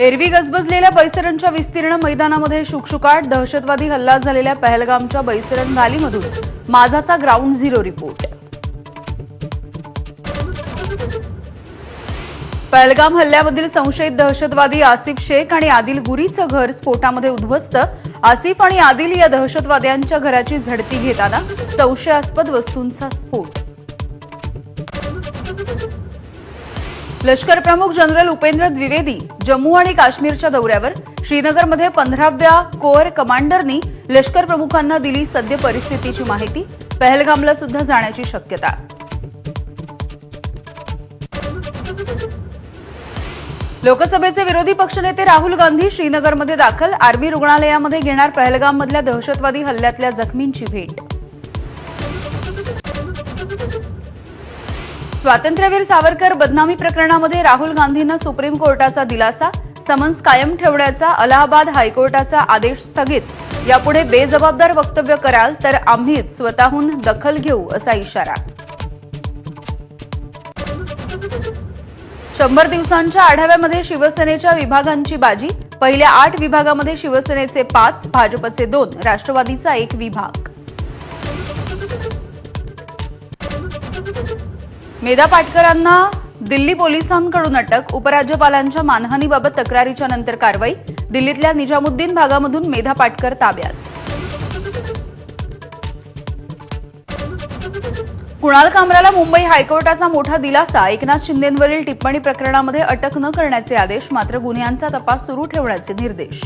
एरवी गजबजलेल्या बैसरणच्या विस्तीर्ण मैदानामध्ये शुकशुकाट, दहशतवादी हल्ला झालेल्या पहलगामच्या बैसरण व्हॅलीमधून माझाचा ग्राउंड झिरो रिपोर्ट। पहलगाम हल्ल्यामधील संशयित दहशतवादी आसिफ शेख आणि आदिल गुरीचं घर स्फोटामध्ये उद्ध्वस्त। आसिफ आणि आदिल या दहशतवाद्यांच्या घराची झडती घेताना संशयास्पद वस्तूंचा स्फोट। लष्कर प्रमुख जनरल उपेंद्र द्विवेदी जम्मू आणि काश्मीरच्या दौऱ्यावर। श्रीनगरमध्ये 15व्या कोअर कमांडरनी लष्कर प्रमुखांना दिली सद्य परिस्थितीची माहिती। पहलगामला सुद्धा जाण्याची शक्यता। लोकसभेचे विरोधी पक्षनेते राहुल गांधी श्रीनगरमध्ये दाखल। आर्मी रुग्णालयामध्ये घेणार पहलगाममधल्या दहशतवादी हल्ल्यातल्या जखमींची भेट। स्वातंत्र्यवीर सावरकर बदनामी प्रकरणामध्ये राहुल गांधींना सुप्रीम कोर्टाचा दिलासा। समन्स कायम ठेवण्याचा अलाहाबाद हायकोर्टाचा आदेश स्थगित। यापुढे बेजबाबदार वक्तव्य कराल तर आम्हीच स्वतःहून दखल घेऊ असा इशारा। 100 दिवसांच्या आढाव्यामध्ये शिवसेनेच्या विभागांची बाजी। पहिल्या 8 विभागामध्ये शिवसेनेचे 5, भाजपचे 2, राष्ट्रवादीचा 1 विभाग। मेधा पाटकरांना दिल्ली पोलिसांकडून अटक। उपराज्यपालांच्या मानहानीबाबत तक्रारीच्या नंतर कारवाई। दिल्लीतल्या निजामुद्दीन भागामधून मेधा पाटकर ताब्यात। कुणाल कामराला मुंबई हायकोर्टाचा मोठा दिलासा। एकनाथ शिंदेंवरील टिप्पणी प्रकरणामध्ये अटक न करण्याचे आदेश, मात्र गुन्ह्यांचा तपास सुरू ठेवण्याचे निर्देश।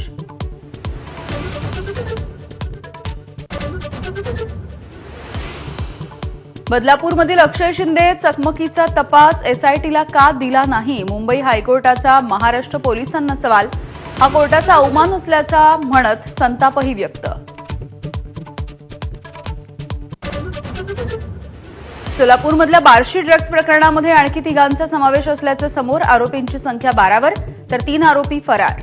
बदलापूरमधील अक्षय शिंदे चकमकीचा तपास एसआयटीला का दिला नाही? मुंबई हायकोर्टाचा महाराष्ट्र पोलिसांना सवाल। हा कोर्टाचा अवमान असल्याचा म्हणत संतापही व्यक्त। सोलापूरमधल्या बार्शी ड्रग्ज प्रकरणामध्ये आणखी 3 समावेश असल्याचं समोर। आरोपींची संख्या 12 वर तर 3 आरोपी फरार।